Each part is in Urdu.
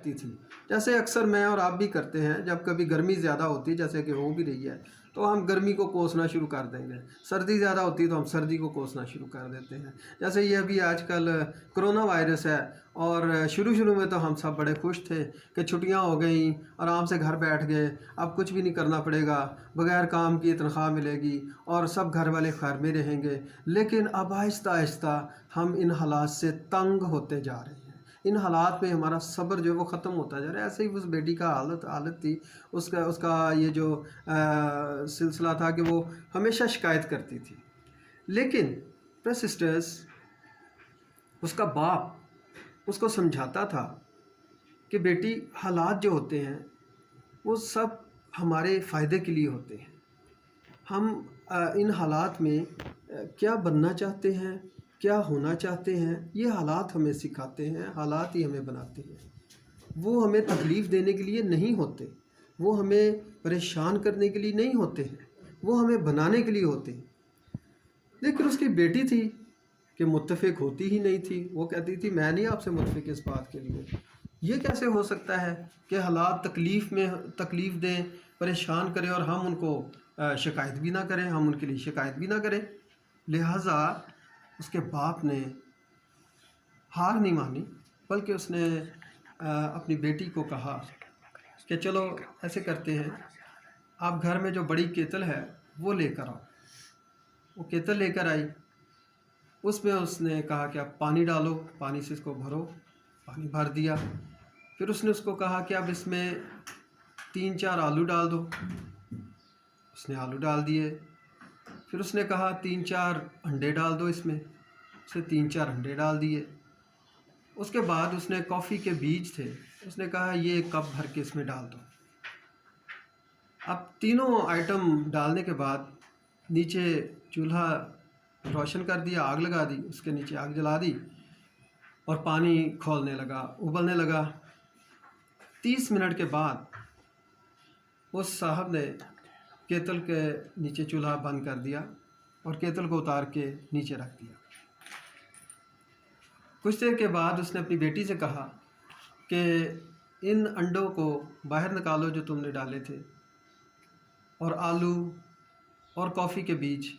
تھی جیسے اکثر میں اور آپ بھی کرتے ہیں، جب کبھی گرمی زیادہ ہوتی ہے جیسے کہ ہو بھی رہی ہے تو ہم گرمی کو کوسنا شروع کر دیں گے، سردی زیادہ ہوتی ہے تو ہم سردی کو کوسنا شروع کر دیتے ہیں۔ جیسے یہ ابھی آج کل کرونا وائرس ہے، اور شروع میں تو ہم سب بڑے خوش تھے کہ چھٹیاں ہو گئیں، آرام سے گھر بیٹھ گئے، اب کچھ بھی نہیں کرنا پڑے گا، بغیر کام کی تنخواہ ملے گی اور سب گھر والے خیر میں رہیں گے۔ لیکن اب آہستہ آہستہ ہم ان حالات سے تنگ ہوتے جا رہے ہیں، ان حالات میں ہمارا صبر جو ہے وہ ختم ہوتا جا رہا ہے۔ ایسے ہی اس بیٹی کا حالت تھی، اس کا یہ جو سلسلہ تھا کہ وہ ہمیشہ شکایت کرتی تھی، لیکن سسٹرز اس کا باپ اس کو سمجھاتا تھا کہ بیٹی حالات جو ہوتے ہیں وہ سب ہمارے فائدے کے لیے ہوتے ہیں، ہم ان حالات میں کیا بننا چاہتے ہیں، کیا ہونا چاہتے ہیں، یہ حالات ہمیں سکھاتے ہیں، حالات ہی ہمیں بناتے ہیں۔ وہ ہمیں تکلیف دینے کے لیے نہیں ہوتے، وہ ہمیں پریشان کرنے کے لیے نہیں ہوتے ہیں، وہ ہمیں بنانے کے لیے ہوتے ہیں۔ لیکن اس کی بیٹی تھی کہ متفق ہوتی ہی نہیں تھی، وہ کہتی تھی میں نہیں آپ سے متفق اس بات کے لیے، یہ کیسے ہو سکتا ہے کہ حالات تکلیف دیں، پریشان کریں اور ہم ان کو شکایت بھی نہ کریں، ہم ان کے لیے شکایت بھی نہ کریں۔ لہٰذا اس کے باپ نے ہار نہیں مانی، بلکہ اس نے اپنی بیٹی کو کہا کہ چلو ایسے کرتے ہیں، آپ گھر میں جو بڑی کیتل ہے وہ لے کر آؤ۔ وہ کیتل لے کر آئی، اس میں اس نے کہا کہ اب پانی ڈالو، پانی سے اس کو بھرو، پانی بھر دیا۔ پھر اس نے اس کو کہا کہ اب اس میں 3-4 آلو ڈال دو، اس نے آلو ڈال دیے۔ پھر اس نے کہا 3-4 انڈے ڈال دو اس میں، اس نے 3-4 انڈے ڈال دیے۔ اس کے بعد اس نے کافی کے بیج تھے، اس نے کہا یہ 1 کپ بھر کے اس میں ڈال دو۔ اب تینوں آئٹم ڈالنے کے بعد نیچے چولہا روشن کر دیا، آگ لگا دی، اس کے نیچے آگ جلا دی اور پانی کھولنے لگا، ابلنے لگا۔ 30 منٹ کے بعد اس صاحب نے کیتل کے نیچے چولہا بند کر دیا اور کیتل کو اتار کے نیچے رکھ دیا۔ کچھ دیر کے بعد اس نے اپنی بیٹی سے کہا کہ ان انڈوں کو باہر نکالو جو تم نے ڈالے تھے، اور آلو اور کافی کے بیج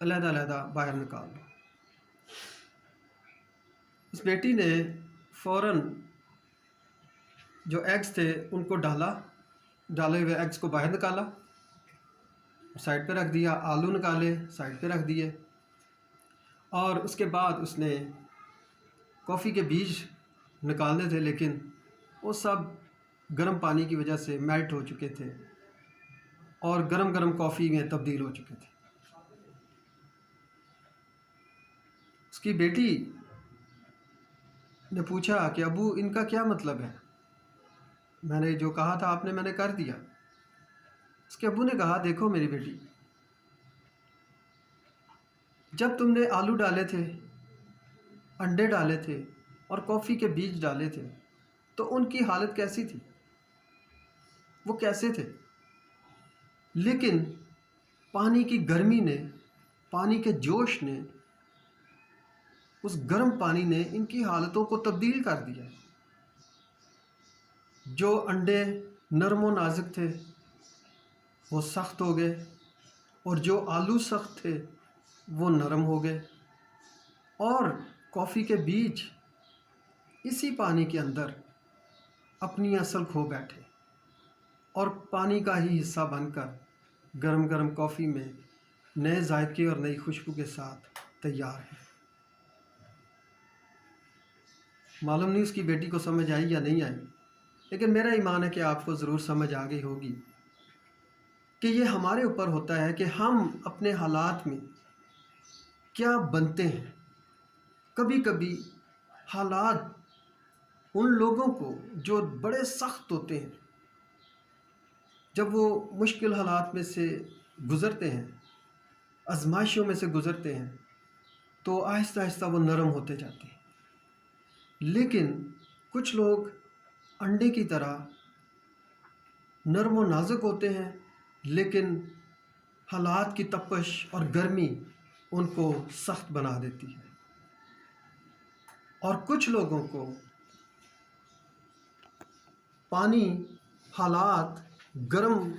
علیحدہ علیحدہ باہر نکال دو۔ اس بیٹی نے فوراً جو ایگز تھے ان کو ڈالے ہوئے ایگز کو باہر نکالا، سائڈ پہ رکھ دیا، آلو نکالے سائڈ پہ رکھ دیے، اور اس کے بعد اس نے کافی کے بیج نکالنے تھے لیکن وہ سب گرم پانی کی وجہ سے میلٹ ہو چکے تھے اور گرم گرم کافی میں تبدیل ہو چکے تھے۔ اس کی بیٹی نے پوچھا کہ ابو ان کا کیا مطلب ہے؟ میں نے جو کہا تھا آپ نے میں نے کر دیا۔ اس کے ابو نے کہا دیکھو میری بیٹی، جب تم نے آلو ڈالے تھے، انڈے ڈالے تھے اور کافی کے بیج ڈالے تھے تو ان کی حالت کیسی تھی، وہ کیسے تھے؟ لیکن پانی کی گرمی نے، پانی کے جوش نے، اس گرم پانی نے ان کی حالتوں کو تبدیل کر دیا۔ جو انڈے نرم و نازک تھے وہ سخت ہو گئے، اور جو آلو سخت تھے وہ نرم ہو گئے، اور کافی کے بیج اسی پانی کے اندر اپنی اصل کھو بیٹھے اور پانی کا ہی حصہ بن کر گرم گرم کافی میں نئے ذائقے اور نئی خوشبو کے ساتھ تیار ہیں۔ معلوم نہیں اس کی بیٹی کو سمجھ آئی یا نہیں آئی، لیکن میرا ایمان ہے کہ آپ کو ضرور سمجھ آ گئی ہوگی کہ یہ ہمارے اوپر ہوتا ہے کہ ہم اپنے حالات میں کیا بنتے ہیں۔ کبھی کبھی حالات ان لوگوں کو جو بڑے سخت ہوتے ہیں، جب وہ مشکل حالات میں سے گزرتے ہیں، آزمائشوں میں سے گزرتے ہیں، تو آہستہ آہستہ وہ نرم ہوتے جاتے ہیں۔ لیکن کچھ لوگ انڈے کی طرح نرم و نازک ہوتے ہیں، لیکن حالات کی تپش اور گرمی ان کو سخت بنا دیتی ہے، اور کچھ لوگوں کو پانی حالات، گرم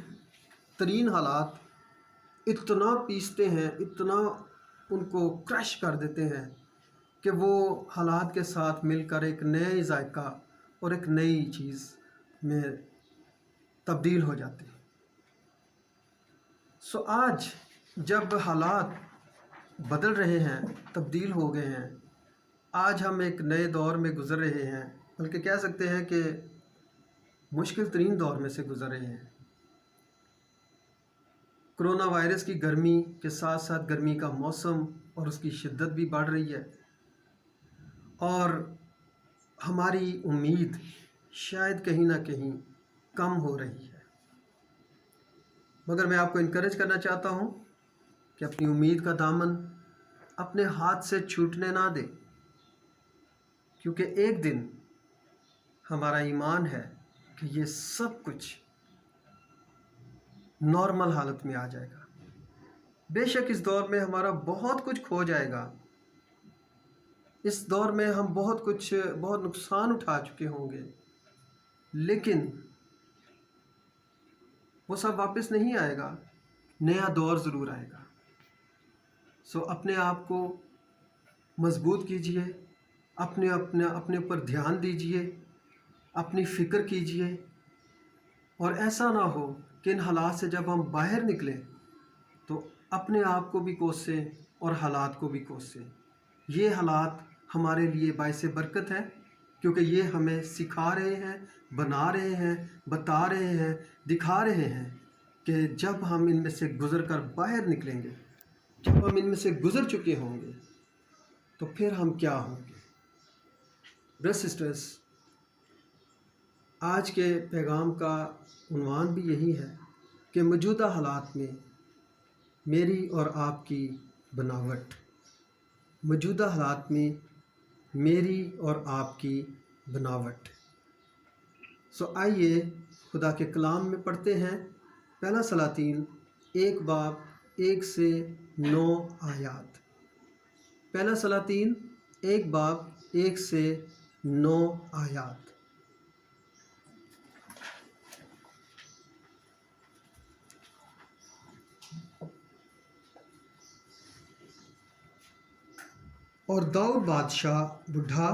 ترین حالات اتنا پیستے ہیں، اتنا ان کو کرش کر دیتے ہیں کہ وہ حالات کے ساتھ مل کر ایک نئے ذائقہ اور ایک نئی چیز میں تبدیل ہو جاتے ہیں۔ سو آج جب حالات بدل رہے ہیں، تبدیل ہو گئے ہیں، آج ہم ایک نئے دور میں گزر رہے ہیں، بلکہ کہہ سکتے ہیں کہ مشکل ترین دور میں سے گزر رہے ہیں۔ کرونا وائرس کی گرمی کے ساتھ ساتھ گرمی کا موسم اور اس کی شدت بھی بڑھ رہی ہے، اور ہماری امید شاید کہیں نہ کہیں کم ہو رہی ہے۔ مگر میں آپ کو انکریج کرنا چاہتا ہوں کہ اپنی امید کا دامن اپنے ہاتھ سے چھوٹنے نہ دیں، کیونکہ ایک دن ہمارا ایمان ہے کہ یہ سب کچھ نارمل حالت میں آ جائے گا۔ بے شک اس دور میں ہمارا بہت کچھ کھو جائے گا، اس دور میں ہم بہت نقصان اٹھا چکے ہوں گے، لیکن وہ سب واپس نہیں آئے گا، نیا دور ضرور آئے گا۔ سو اپنے آپ کو مضبوط کیجئے، اپنے اوپر دھیان دیجئے، اپنی فکر کیجئے، اور ایسا نہ ہو کہ ان حالات سے جب ہم باہر نکلیں تو اپنے آپ کو بھی کوسیں اور حالات کو بھی کوسیں۔ یہ حالات ہمارے لیے باعث برکت ہے، کیونکہ یہ ہمیں سکھا رہے ہیں، بنا رہے ہیں، بتا رہے ہیں، دکھا رہے ہیں کہ جب ہم ان میں سے گزر کر باہر نکلیں گے، جب ہم ان میں سے گزر چکے ہوں گے، تو پھر ہم کیا ہوں گے۔ برادرز سسٹرز، آج کے پیغام کا عنوان بھی یہی ہے کہ موجودہ حالات میں میری اور آپ کی بناوٹ، موجودہ حالات میں میری اور آپ کی بناوٹ۔ سو آئیے خدا کے کلام میں پڑھتے ہیں، پہلا سلاطین 1 باب 1 سے 9 آیات۔ پہلا سلاطین 1 باب 1 سے 9 آیات۔ اور داؤد بادشاہ بوڑھا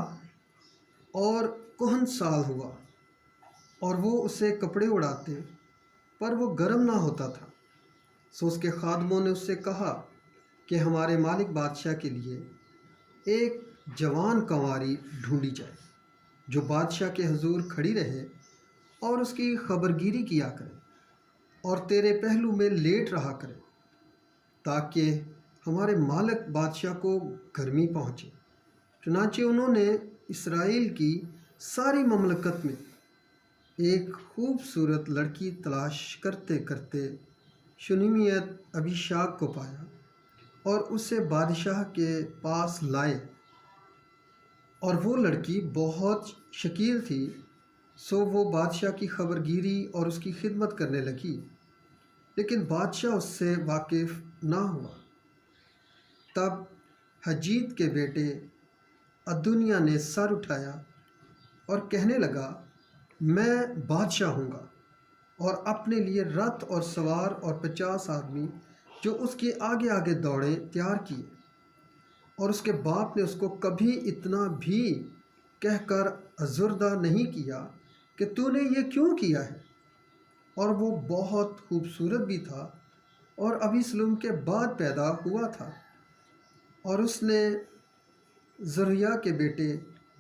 اور کہن سال ہوا، اور وہ اسے کپڑے اڑاتے، پر وہ گرم نہ ہوتا تھا۔ سو اس کے خادموں نے اس سے کہا کہ ہمارے مالک بادشاہ کے لیے ایک جوان کنواری ڈھونڈی جائے، جو بادشاہ کے حضور کھڑی رہے اور اس کی خبرگیری کیا کرے، اور تیرے پہلو میں لیٹ رہا کرے، تاکہ ہمارے مالک بادشاہ کو گرمی پہنچے۔ چنانچہ انہوں نے اسرائیل کی ساری مملکت میں ایک خوبصورت لڑکی تلاش کرتے کرتے شنیمیت ابیشاگ کو پایا اور اسے بادشاہ کے پاس لائے، اور وہ لڑکی بہت شکیل تھی، سو وہ بادشاہ کی خبرگیری اور اس کی خدمت کرنے لگی، لیکن بادشاہ اس سے واقف نہ ہوا۔ تب حجیت کے بیٹے ادونیہ نے سر اٹھایا اور کہنے لگا، میں بادشاہ ہوں گا، اور اپنے لیے رتھ اور سوار اور 50 آدمی جو اس کے آگے آگے دوڑیں تیار کیے۔ اور اس کے باپ نے اس کو کبھی اتنا بھی کہہ کر ازردہ نہیں کیا کہ تو نے یہ کیوں کیا ہے، اور وہ بہت خوبصورت بھی تھا اور ابھی سلم کے بعد پیدا ہوا تھا۔ اور اس نے زرویہ کے بیٹے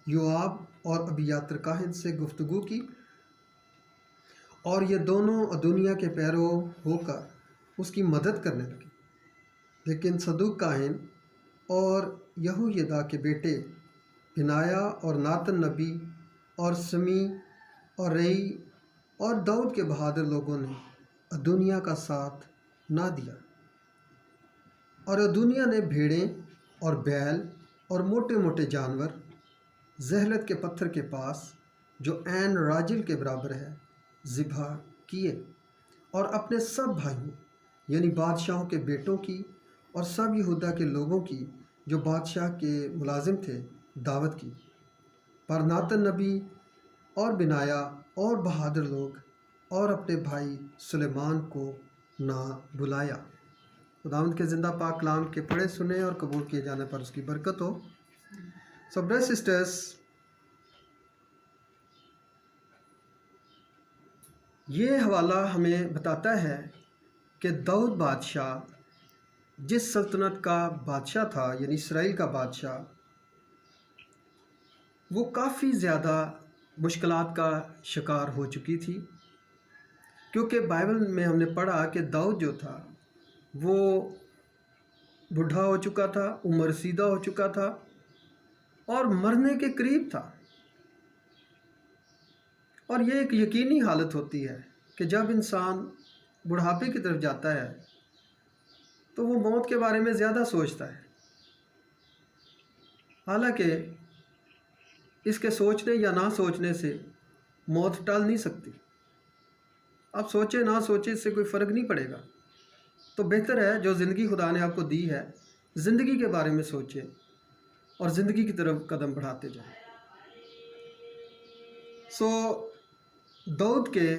یوآب اور ابیاتر کاہن سے گفتگو کی، اور یہ دونوں ادونیہ کے پیرو ہو کر اس کی مدد کرنے لگے۔ لیکن صدوق کاہن اور یہویدا کے بیٹے بنایا اور ناتن نبی اور سمی اور رئی اور داؤد کے بہادر لوگوں نے ادونیہ کا ساتھ نہ دیا، اور ادونیہ نے بھیڑیں اور بیل اور موٹے موٹے جانور زہلت کے پتھر کے پاس جو عین راجل کے برابر ہے ذبح کیے، اور اپنے سب بھائیوں یعنی بادشاہوں کے بیٹوں کی اور سب یہودا کے لوگوں کی جو بادشاہ کے ملازم تھے دعوت کی۔ پر ناتن نبی اور بنایا اور بہادر لوگ اور اپنے بھائی سلیمان کو نہ بلایا۔ خداوند کے زندہ پاک کلام کے پڑھے سنے اور قبول کیے جانے پر اس کی برکت ہو۔ So brothers sisters، یہ حوالہ ہمیں بتاتا ہے کہ داؤد بادشاہ جس سلطنت کا بادشاہ تھا، یعنی اسرائیل کا بادشاہ، وہ کافی زیادہ مشکلات کا شکار ہو چکی تھی، کیونکہ بائبل میں ہم نے پڑھا کہ داؤد جو تھا وہ بوڑھا ہو چکا تھا، عمر رسیدہ ہو چکا تھا اور مرنے کے قریب تھا۔ اور یہ ایک یقینی حالت ہوتی ہے کہ جب انسان بڑھاپے کی طرف جاتا ہے تو وہ موت کے بارے میں زیادہ سوچتا ہے، حالانکہ اس کے سوچنے یا نہ سوچنے سے موت ٹال نہیں سکتی۔ آپ سوچیں نہ سوچیں، اس سے کوئی فرق نہیں پڑے گا۔ تو بہتر ہے جو زندگی خدا نے آپ کو دی ہے، زندگی کے بارے میں سوچیں اور زندگی کی طرف قدم بڑھاتے جائیں۔ داؤد کے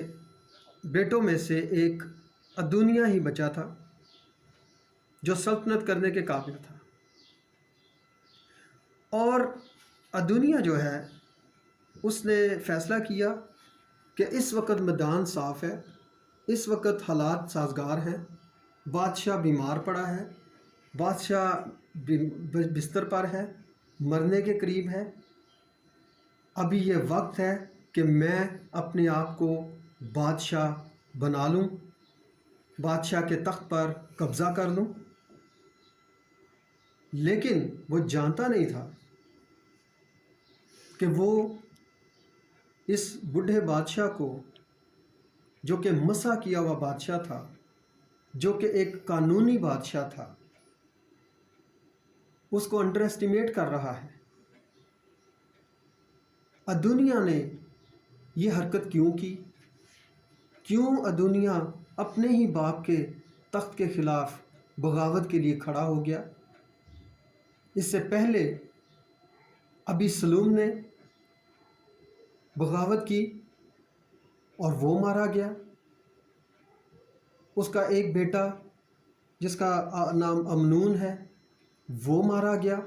بیٹوں میں سے ایک ادونیہ ہی بچا تھا جو سلطنت کرنے کے قابل تھا، اور ادونیہ جو ہے اس نے فیصلہ کیا کہ اس وقت میدان صاف ہے، اس وقت حالات سازگار ہیں، بادشاہ بیمار پڑا ہے، بادشاہ بستر پر ہے، مرنے کے قریب ہے، ابھی یہ وقت ہے کہ میں اپنے آپ کو بادشاہ بنا لوں، بادشاہ کے تخت پر قبضہ کر لوں۔ لیکن وہ جانتا نہیں تھا کہ وہ اس بوڑھے بادشاہ کو، جو کہ مسح کیا ہوا بادشاہ تھا، جو کہ ایک قانونی بادشاہ تھا، اس کو انڈر ایسٹیمیٹ کر رہا ہے۔ ادونیہ نے یہ حرکت کیوں کی؟ کیوں ادونیہ اپنے ہی باپ کے تخت کے خلاف بغاوت کے لیے کھڑا ہو گیا؟ اس سے پہلے ابی سلوم نے بغاوت کی اور وہ مارا گیا، اس کا ایک بیٹا جس کا نام امنون ہے وہ مارا گیا۔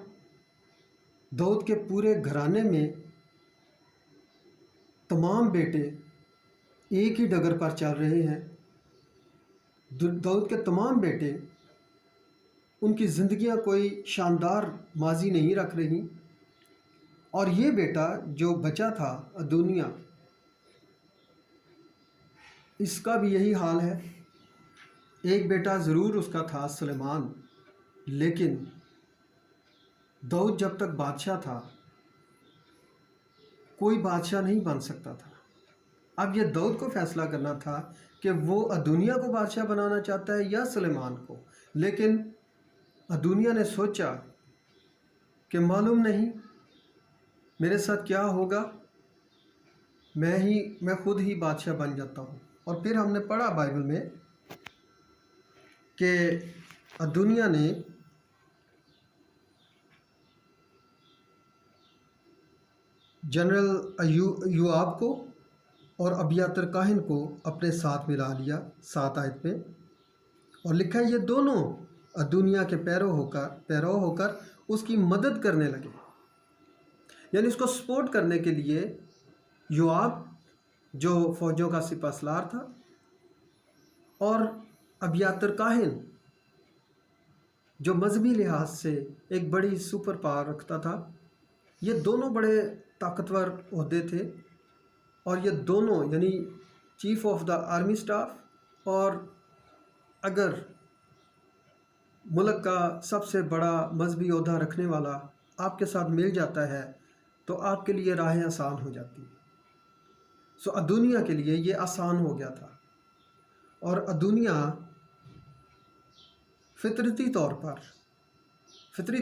داؤد کے پورے گھرانے میں تمام بیٹے ایک ہی ڈگر پر چل رہے ہیں۔ داؤد کے تمام بیٹے، ان کی زندگیاں کوئی شاندار ماضی نہیں رکھ رہی، اور یہ بیٹا جو بچا تھا ادونیہ، اس کا بھی یہی حال ہے۔ ایک بیٹا ضرور اس کا تھا سلیمان، لیکن داؤد جب تک بادشاہ تھا کوئی بادشاہ نہیں بن سکتا تھا۔ اب یہ داؤد کو فیصلہ کرنا تھا کہ وہ ادونیہ کو بادشاہ بنانا چاہتا ہے یا سلیمان کو۔ لیکن ادونیہ نے سوچا کہ معلوم نہیں میرے ساتھ کیا ہوگا، میں خود ہی بادشاہ بن جاتا ہوں۔ اور پھر ہم نے پڑھا بائبل میں کہ ادونیہ نے جنرل یوآب کو اور ابیاتر کاہن کو اپنے ساتھ ملا لیا 7 آیت میں، اور لکھا ہے یہ دونوں ادونیہ کے پیرو ہو کر اس کی مدد کرنے لگے، یعنی اس کو سپورٹ کرنے کے لیے یوآب جو فوجوں کا سپہ سالار تھا اور ابیاتر کاہن جو مذہبی لحاظ سے ایک بڑی سپر پاور رکھتا تھا، یہ دونوں بڑے طاقتور عہدے تھے، اور یہ دونوں یعنی chief of the army staff, اور اگر ملک کا سب سے بڑا مذہبی عہدہ رکھنے والا آپ کے ساتھ مل جاتا ہے تو آپ کے لیے راہیں آسان ہو جاتی ہیں۔ ادونیہ کے لیے یہ آسان ہو گیا تھا، اور ادونیہ فطری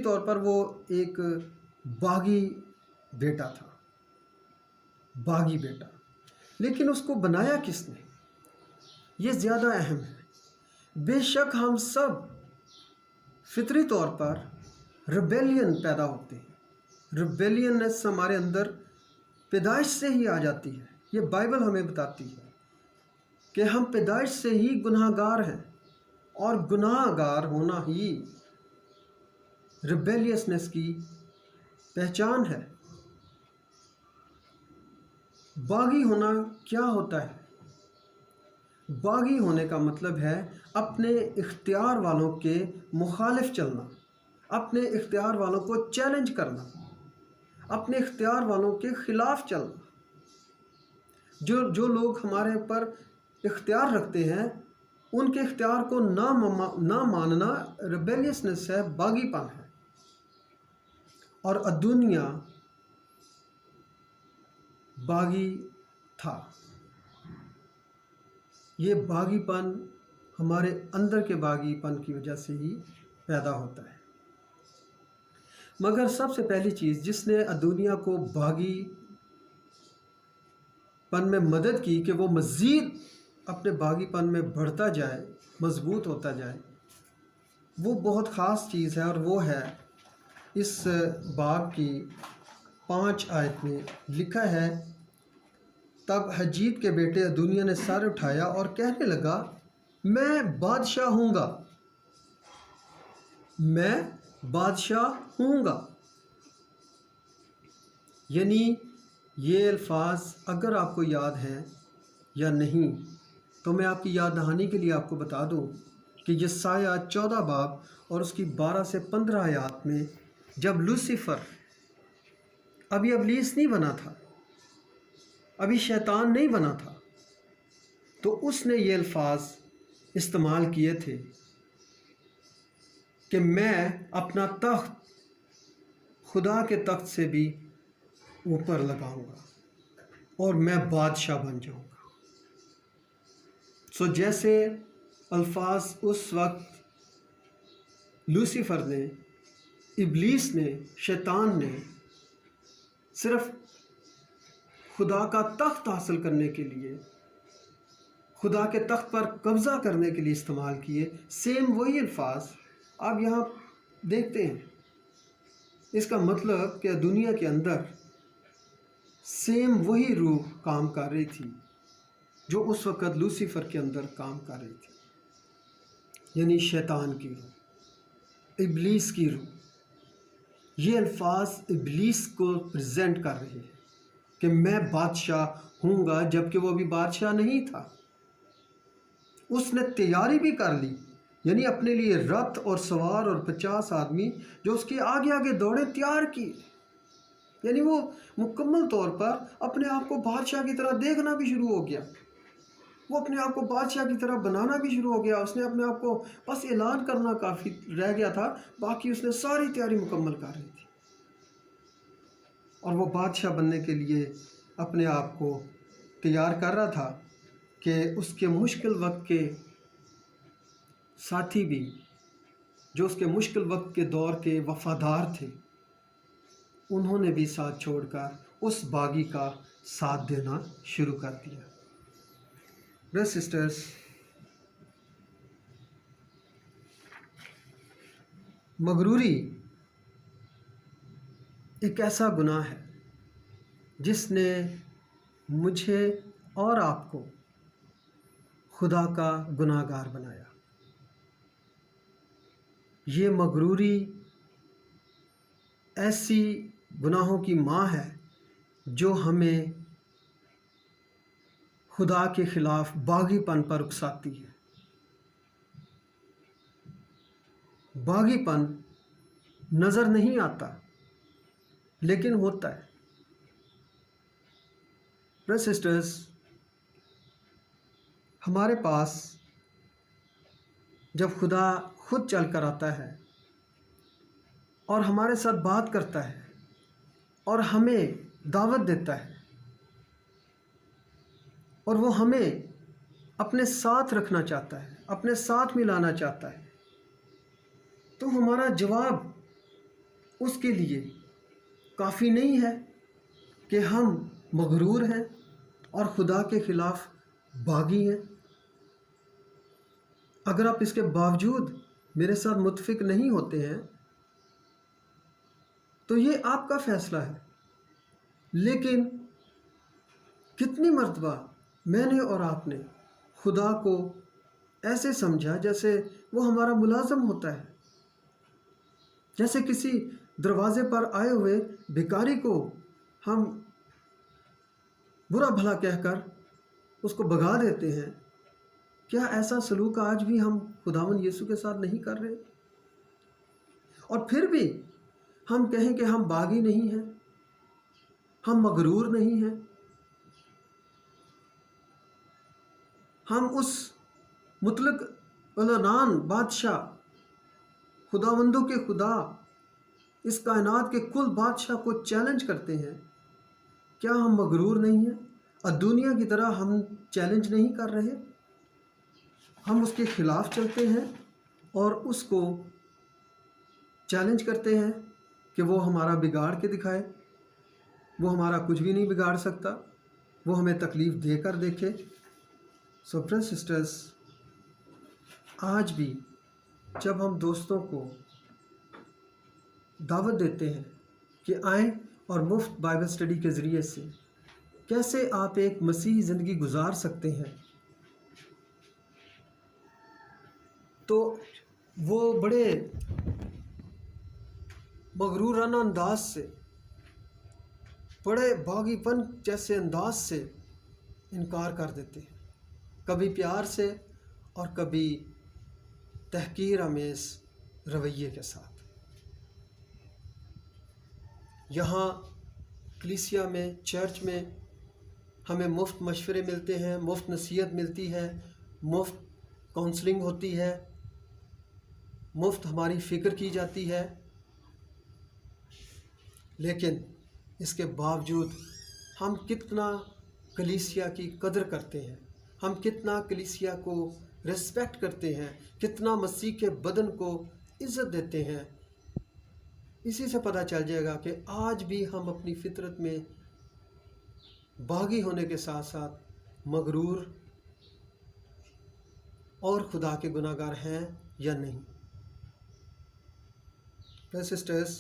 طور پر وہ ایک باغی بیٹا تھا، باغی بیٹا۔ لیکن اس کو بنایا کس نے، یہ زیادہ اہم ہے۔ بے شک ہم سب فطری طور پر ریبیلین پیدا ہوتے ہیں، ریبیلینس ہمارے اندر پیدائش سے ہی آ جاتی ہے۔ یہ بائبل ہمیں بتاتی ہے کہ ہم پیدائش سے ہی گناہ گار ہیں، اور گناہ گار ہونا ہی ریبیلیسنس کی پہچان ہے۔ باغی ہونا کیا ہوتا ہے؟ باغی ہونے کا مطلب ہے اپنے اختیار والوں کے مخالف چلنا، اپنے اختیار والوں کو چیلنج کرنا، اپنے اختیار والوں کے خلاف چلنا۔ جو لوگ ہمارے اوپر اختیار رکھتے ہیں ان کے اختیار کو نہ ماننا ریبیلیسنس ہے، باغی پن ہے۔ اور ادونیہ باغی تھا۔ یہ باغی پن ہمارے اندر کے باغی پن کی وجہ سے ہی پیدا ہوتا ہے۔ مگر سب سے پہلی چیز جس نے ادونیہ کو باغی پن میں مدد کی کہ وہ مزید اپنے باغی پن میں بڑھتا جائے، مضبوط ہوتا جائے، وہ بہت خاص چیز ہے، اور وہ ہے اس باب کی 5 آیت میں لکھا ہے، تب حجیت کے بیٹے ادونیہ نے سر اٹھایا اور کہنے لگا، میں بادشاہ ہوں گا، میں بادشاہ ہوں گا۔ یعنی یہ الفاظ اگر آپ کو یاد ہیں یا نہیں تو میں آپ کی یاد دہانی کے لیے آپ کو بتا دوں کہ یسایہ 14 باب اور اس کی 12 سے 15 آیات میں جب لوسیفر ابھی ابلیس نہیں بنا تھا، ابھی شیطان نہیں بنا تھا، تو اس نے یہ الفاظ استعمال کیے تھے کہ میں اپنا تخت خدا کے تخت سے بھی اوپر لگاؤں گا اور میں بادشاہ بن جاؤں گا۔ جیسے الفاظ اس وقت لوسیفر نے، ابلیس نے، شیطان نے صرف خدا کا تخت حاصل کرنے کے لیے، خدا کے تخت پر قبضہ کرنے کے لیے استعمال کیے، سیم وہی الفاظ آپ یہاں دیکھتے ہیں۔ اس کا مطلب کہ دنیا کے اندر سیم وہی روح کام کر رہی تھی جو اس وقت لوسیفر کے اندر کام کر رہی تھی، یعنی شیطان کی روح، ابلیس کی روح۔ یہ الفاظ ابلیس کو پریزنٹ کر رہے ہیں کہ میں بادشاہ ہوں گا، جبکہ وہ ابھی بادشاہ نہیں تھا۔ اس نے تیاری بھی کر لی، یعنی اپنے لیے رتھ اور سوار اور 50 آدمی جو اس کے آگے آگے دوڑے تیار کیے، یعنی وہ مکمل طور پر اپنے آپ کو بادشاہ کی طرح دیکھنا بھی شروع ہو گیا، وہ اپنے آپ کو بادشاہ کی طرح بنانا بھی شروع ہو گیا۔ اس نے اپنے آپ کو بس اعلان کرنا کافی رہ گیا تھا، باقی اس نے ساری تیاری مکمل کر رہی تھی، اور وہ بادشاہ بننے کے لیے اپنے آپ کو تیار کر رہا تھا کہ اس کے مشکل وقت کے ساتھی بھی، جو اس کے مشکل وقت کے دور کے وفادار تھے، انہوں نے بھی ساتھ چھوڑ کر اس باغی کا ساتھ دینا شروع کر دیا۔ برادرز سسٹرز، مغروری ایک ایسا گناہ ہے جس نے مجھے اور آپ کو خدا کا گناہ گار بنایا۔ یہ مغروری ایسی گناہوں کی ماں ہے جو ہمیں خدا کے خلاف باغی پن پر اکساتی ہے۔ باغی پن نظر نہیں آتا لیکن ہوتا ہے۔ برادرز سسٹرز، ہمارے پاس جب خدا خود چل کر آتا ہے اور ہمارے ساتھ بات کرتا ہے اور ہمیں دعوت دیتا ہے اور وہ ہمیں اپنے ساتھ رکھنا چاہتا ہے، اپنے ساتھ ملانا چاہتا ہے، تو ہمارا جواب اس کے لیے کافی نہیں ہے کہ ہم مغرور ہیں اور خدا کے خلاف باغی ہیں۔ اگر آپ اس کے باوجود میرے ساتھ متفق نہیں ہوتے ہیں تو یہ آپ کا فیصلہ ہے، لیکن کتنی مرتبہ میں نے اور آپ نے خدا کو ایسے سمجھا جیسے وہ ہمارا ملازم ہوتا ہے، جیسے کسی دروازے پر آئے ہوئے بھکاری کو ہم برا بھلا کہہ کر اس کو بھگا دیتے ہیں۔ کیا ایسا سلوک آج بھی ہم خداوند یسوع کے ساتھ نہیں کر رہے؟ اور پھر بھی ہم کہیں کہ ہم باغی نہیں ہیں، ہم مغرور نہیں ہیں، ہم اس مطلق العنان بادشاہ، خداوندوں کے خدا، اس کائنات کے کل بادشاہ کو چیلنج کرتے ہیں۔ کیا ہم مغرور نہیں ہیں؟ اور دنیا کی طرح ہم چیلنج نہیں کر رہے؟ ہم اس کے خلاف چلتے ہیں اور اس کو چیلنج کرتے ہیں کہ وہ ہمارا بگاڑ کے دکھائے، وہ ہمارا کچھ بھی نہیں بگاڑ سکتا، وہ ہمیں تکلیف دے کر دیکھے۔ سو برادرز سسٹرز، آج بھی جب ہم دوستوں کو دعوت دیتے ہیں کہ آئیں اور مفت بائبل اسٹڈی کے ذریعے سے کیسے آپ ایک مسیحی زندگی گزار سکتے ہیں، تو وہ بڑے مغرورانہ انداز سے، بڑے باغی پن جیسے انداز سے انکار کر دیتے ہیں، کبھی پیار سے اور کبھی تحقیر آمیز رویے کے ساتھ۔ یہاں کلیسیا میں، چرچ میں ہمیں مفت مشورے ملتے ہیں، مفت نصیحت ملتی ہے، مفت کونسلنگ ہوتی ہے، مفت ہماری فکر کی جاتی ہے، لیکن اس کے باوجود ہم کتنا کلیسیا کی قدر کرتے ہیں، ہم کتنا کلیسیا کو ریسپیکٹ کرتے ہیں، کتنا مسیح کے بدن کو عزت دیتے ہیں، اسی سے پتہ چل جائے گا کہ آج بھی ہم اپنی فطرت میں باغی ہونے کے ساتھ ساتھ مغرور اور خدا کے گناہ گار ہیں یا نہیں۔ سسٹرز،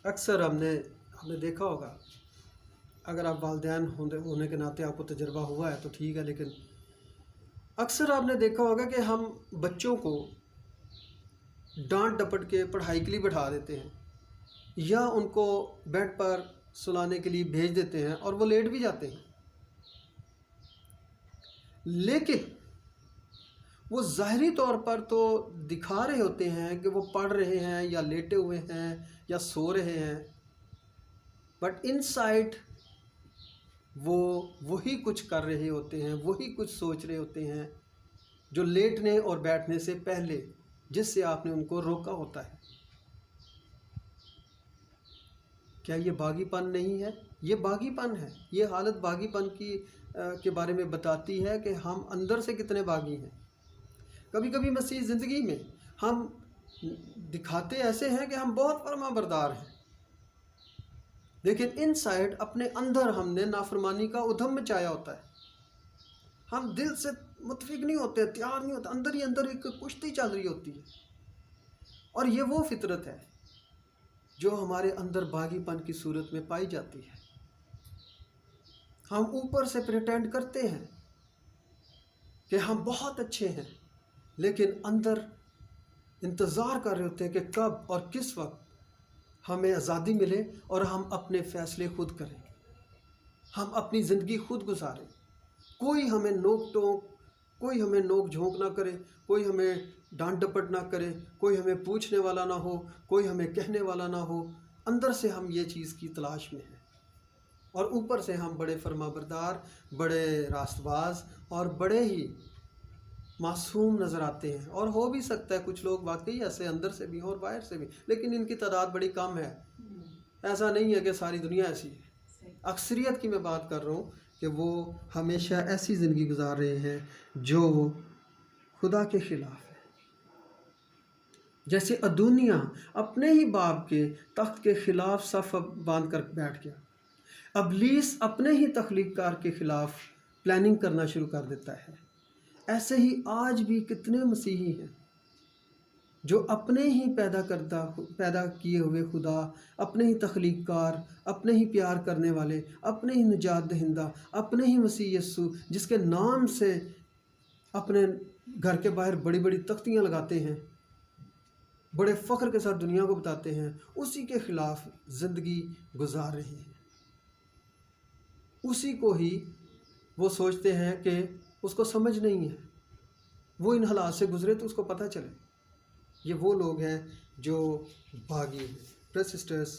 اکثر ہم نے دیکھا ہوگا، اگر آپ والدین ہونے کے ناطے آپ کو تجربہ ہوا ہے تو ٹھیک ہے، لیکن اکثر آپ نے دیکھا ہوگا کہ ہم بچوں کو ڈانٹ ڈپٹ کے پڑھائی کے لیے بٹھا دیتے ہیں، یا ان کو بیڈ پر سلانے کے لیے بھیج دیتے ہیں اور وہ لیٹ بھی جاتے ہیں، لیکن وہ ظاہری طور پر تو دکھا رہے ہوتے ہیں کہ وہ پڑھ رہے ہیں یا لیٹے ہوئے ہیں یا سو رہے ہیں، بٹ ان سائڈ وہ وہی کچھ کر رہے ہوتے ہیں، وہی کچھ سوچ رہے ہوتے ہیں جو لیٹنے اور بیٹھنے سے پہلے جس سے آپ نے ان کو روکا ہوتا ہے۔ کیا یہ باغی پن نہیں ہے؟ یہ باغی پن ہے۔ یہ حالت باغی پن کے بارے میں بتاتی ہے کہ ہم اندر سے کتنے باغی ہیں۔ کبھی کبھی مسیحی زندگی میں ہم دکھاتے ایسے ہیں کہ ہم بہت فرما بردار ہیں، لیکن ان سائڈ اپنے اندر ہم نے نافرمانی کا ادھم مچایا ہوتا ہے۔ ہم دل سے متفق نہیں ہوتے، تیار نہیں ہوتے، اندر ہی اندر ایک کشتی چل رہی ہوتی ہے، اور یہ وہ فطرت ہے جو ہمارے اندر باغی پن کی صورت میں پائی جاتی ہے۔ ہم اوپر سے پریٹینڈ کرتے ہیں کہ ہم بہت اچھے ہیں، لیکن اندر انتظار کر رہے ہوتے ہیں کہ کب اور کس وقت ہمیں آزادی ملے اور ہم اپنے فیصلے خود کریں، ہم اپنی زندگی خود گزاریں، کوئی ہمیں نوک ٹوک، کوئی ہمیں نوک جھونک نہ کرے، کوئی ہمیں ڈانٹ ڈپٹ نہ کرے، کوئی ہمیں پوچھنے والا نہ ہو، کوئی ہمیں کہنے والا نہ ہو۔ اندر سے ہم یہ چیز کی تلاش میں ہیں، اور اوپر سے ہم بڑے فرما بردار، بڑے راست باز اور بڑے ہی معصوم نظر آتے ہیں، اور ہو بھی سکتا ہے کچھ لوگ واقعی ایسے اندر سے بھی اور باہر سے بھی، لیکن ان کی تعداد بڑی کم ہے۔ ایسا نہیں ہے کہ ساری دنیا ایسی ہے، اکثریت کی میں بات کر رہا ہوں کہ وہ ہمیشہ ایسی زندگی گزار رہے ہیں جو خدا کے خلاف ہے۔ جیسے ادونیہ اپنے ہی باپ کے تخت کے خلاف صف باندھ کر بیٹھ گیا، ابلیس اپنے ہی تخلیق کار کے خلاف پلاننگ کرنا شروع کر دیتا ہے۔ ایسے ہی آج بھی کتنے مسیحی ہیں جو اپنے ہی پیدا کیے ہوئے خدا، اپنے ہی تخلیق کار، اپنے ہی پیار کرنے والے، اپنے ہی نجات دہندہ، اپنے ہی مسیح یسوع، جس کے نام سے اپنے گھر کے باہر بڑی بڑی تختیاں لگاتے ہیں، بڑے فخر کے ساتھ دنیا کو بتاتے ہیں، اسی کے خلاف زندگی گزار رہے ہیں۔ اسی کو ہی وہ سوچتے ہیں کہ اس کو سمجھ نہیں ہے، وہ ان حالات سے گزرے تو اس کو پتہ چلے۔ یہ وہ لوگ ہیں جو باغی ہیں۔ برادرز سسٹرز،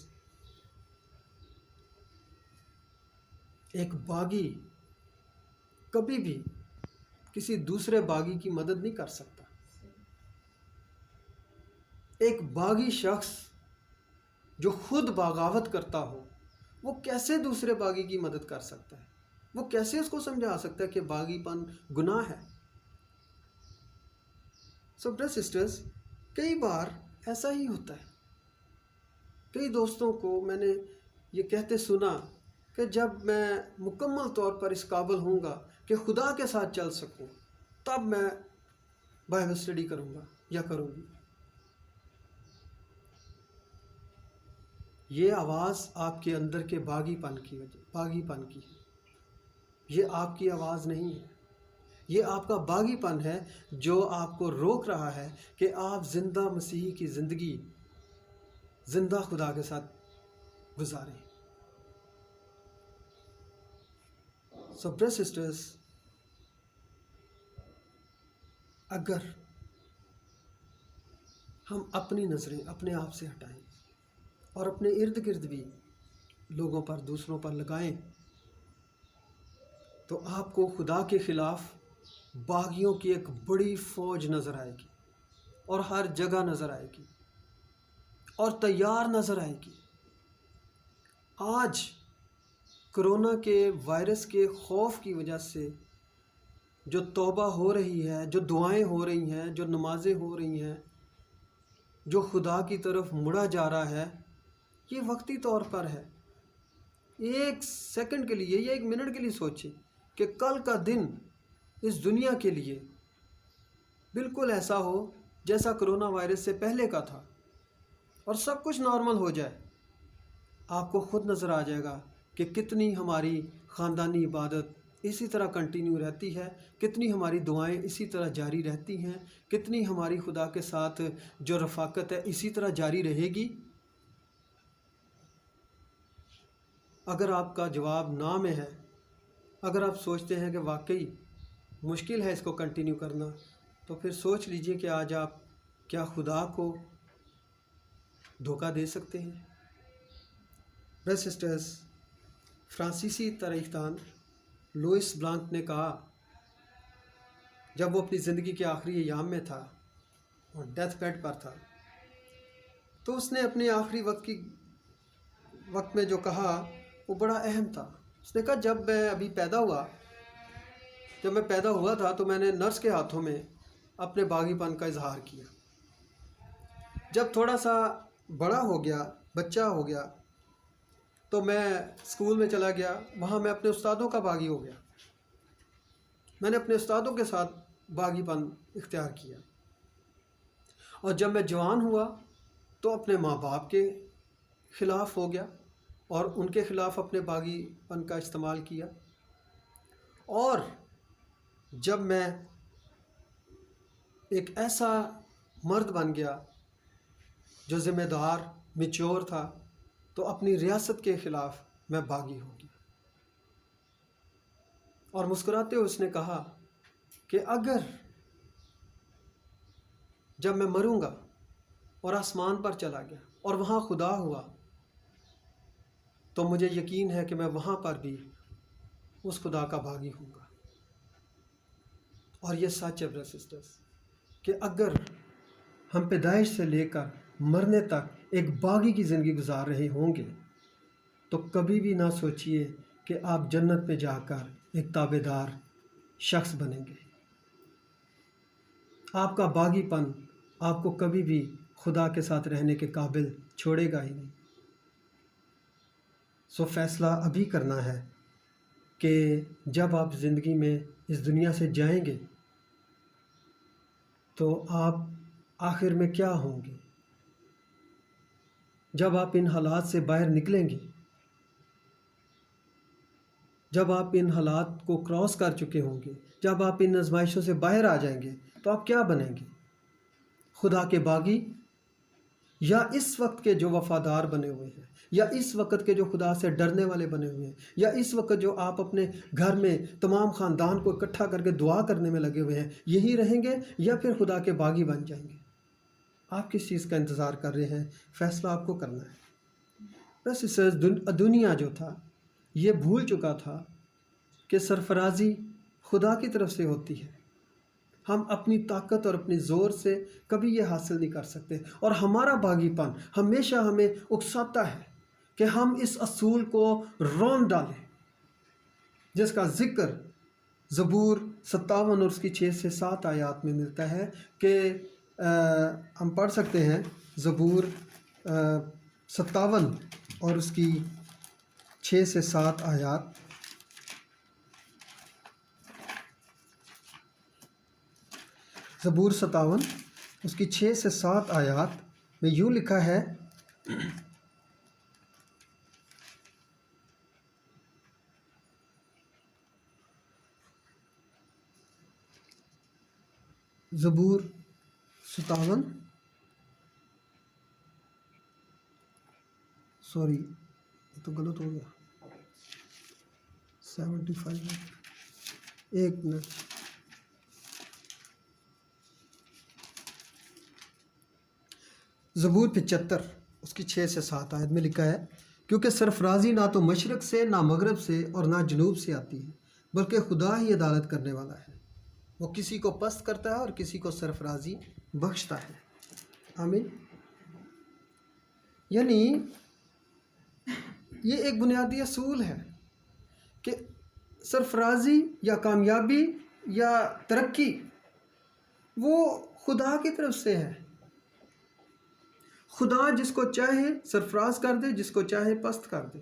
ایک باغی کبھی بھی کسی دوسرے باغی کی مدد نہیں کر سکتا۔ ایک باغی شخص جو خود بغاوت کرتا ہو، وہ کیسے دوسرے باغی کی مدد کر سکتا ہے؟ وہ کیسے اس کو سمجھا سکتا ہے کہ باغی پن گناہ ہے؟ سو برادرز سسٹرز، کئی بار ایسا ہی ہوتا ہے۔ کئی دوستوں کو میں نے یہ کہتے سنا کہ جب میں مکمل طور پر اس قابل ہوں گا کہ خدا کے ساتھ چل سکوں، تب میں بائبل اسٹڈی کروں گا یا کروں گی۔ یہ آواز آپ کے اندر کے باغی پن کی ہے۔ یہ آپ کی آواز نہیں ہے، یہ آپ کا باغی پن ہے جو آپ کو روک رہا ہے کہ آپ زندہ مسیحی کی زندگی زندہ خدا کے ساتھ گزاریں۔ سو برادرز سسٹرز، اگر ہم اپنی نظریں اپنے آپ سے ہٹائیں اور اپنے ارد گرد بھی لوگوں پر، دوسروں پر لگائیں، تو آپ کو خدا کے خلاف باغیوں کی ایک بڑی فوج نظر آئے گی، اور ہر جگہ نظر آئے گی، اور تیار نظر آئے گی۔ آج کرونا کے وائرس کے خوف کی وجہ سے جو توبہ ہو رہی ہے، جو دعائیں ہو رہی ہیں، جو نمازیں ہو رہی ہیں، جو خدا کی طرف مڑا جا رہا ہے، یہ وقتی طور پر ہے۔ ایک سیکنڈ کے لیے یا ایک منٹ کے لیے سوچیں کہ کل کا دن اس دنیا کے لیے بالکل ایسا ہو جیسا کرونا وائرس سے پہلے کا تھا، اور سب کچھ نارمل ہو جائے۔ آپ کو خود نظر آ جائے گا کہ کتنی ہماری خاندانی عبادت اسی طرح کنٹینیو رہتی ہے، کتنی ہماری دعائیں اسی طرح جاری رہتی ہیں، کتنی ہماری خدا کے ساتھ جو رفاقت ہے اسی طرح جاری رہے گی۔ اگر آپ کا جواب نا میں ہے، اگر آپ سوچتے ہیں کہ واقعی مشکل ہے اس کو کنٹینیو کرنا، تو پھر سوچ لیجئے کہ آج آپ کیا خدا کو دھوکہ دے سکتے ہیں؟ برادرز سسٹرز، فرانسیسی تاریخ دان لوئس بلانک نے کہا، جب وہ اپنی زندگی کے آخری ایام میں تھا اور ڈیتھ بیڈ پر تھا، تو اس نے اپنے آخری وقت میں جو کہا وہ بڑا اہم تھا۔ اس نے کہا، جب میں پیدا ہوا تھا تو میں نے نرس کے ہاتھوں میں اپنے باغی پن کا اظہار کیا۔ جب تھوڑا سا بڑا ہو گیا، بچہ ہو گیا، تو میں اسکول میں چلا گیا، وہاں میں اپنے استادوں کا باغی ہو گیا۔ میں نے اپنے استادوں کے ساتھ باغی پن اختیار کیا، اور جب میں جوان ہوا تو اپنے ماں باپ کے خلاف ہو گیا اور ان کے خلاف اپنے باغی پن کا استعمال کیا۔ اور جب میں ایک ایسا مرد بن گیا جو ذمہ دار، میچور تھا، تو اپنی ریاست کے خلاف میں باغی ہو گیا۔ اور مسکراتے ہوئے اس نے کہا کہ اگر جب میں مروں گا اور آسمان پر چلا گیا اور وہاں خدا ہوا، تو مجھے یقین ہے کہ میں وہاں پر بھی اس خدا کا باغی ہوں گا۔ اور یہ سچ ہے برادرز سسٹرز کہ اگر ہم پیدائش سے لے کر مرنے تک ایک باغی کی زندگی گزار رہے ہوں گے، تو کبھی بھی نہ سوچئے کہ آپ جنت میں جا کر ایک تابع دار شخص بنیں گے۔ آپ کا باغی پن آپ کو کبھی بھی خدا کے ساتھ رہنے کے قابل چھوڑے گا ہی نہیں۔ سو فیصلہ ابھی کرنا ہے کہ جب آپ زندگی میں اس دنیا سے جائیں گے تو آپ آخر میں کیا ہوں گے؟ جب آپ ان حالات سے باہر نکلیں گے، جب آپ ان حالات کو کراس کر چکے ہوں گے، جب آپ ان آزمائشوں سے باہر آ جائیں گے، تو آپ کیا بنیں گے؟ خدا کے باغی، یا اس وقت کے جو وفادار بنے ہوئے ہیں، یا اس وقت کے جو خدا سے ڈرنے والے بنے ہوئے ہیں، یا اس وقت جو آپ اپنے گھر میں تمام خاندان کو اکٹھا کر کے دعا کرنے میں لگے ہوئے ہیں، یہی رہیں گے یا پھر خدا کے باغی بن جائیں گے؟ آپ کس چیز کا انتظار کر رہے ہیں؟ فیصلہ آپ کو کرنا ہے۔ بس اس دنیا جو تھا یہ بھول چکا تھا کہ سرفرازی خدا کی طرف سے ہوتی ہے۔ ہم اپنی طاقت اور اپنی زور سے کبھی یہ حاصل نہیں کر سکتے، اور ہمارا باغی پن ہمیشہ ہمیں اکساتا ہے کہ ہم اس اصول کو رون ڈالیں، جس کا ذکر زبور 57 اور اس کی 6 سے 7 آیات میں ملتا ہے کہ ہم پڑھ سکتے ہیں زبور 57 اور اس کی 6 سے 7 آیات۔ زبور 57 اس کی 6 سے 7 آیات میں یوں لکھا ہے، زبور 57 سوری یہ تو غلط ہو گیا، 75 ایک منٹ، زبور 75 اس کی 6 سے 7 آیت میں لکھا ہے، کیونکہ سرفرازی نہ تو مشرق سے، نہ مغرب سے اور نہ جنوب سے آتی ہے، بلکہ خدا ہی عدالت کرنے والا ہے۔ وہ کسی کو پست کرتا ہے اور کسی کو سرفرازی بخشتا ہے۔ آمین۔ یعنی یہ ایک بنیادی اصول ہے کہ سرفرازی یا کامیابی یا ترقی وہ خدا کی طرف سے ہے۔ خدا جس کو چاہے سرفراز کر دے، جس کو چاہے پست کر دے،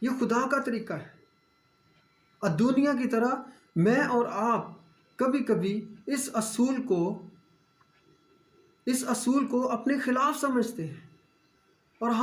یہ خدا کا طریقہ ہے۔ اور دنیا کی طرح میں اور آپ کبھی کبھی اس اصول کو اپنے خلاف سمجھتے ہیں۔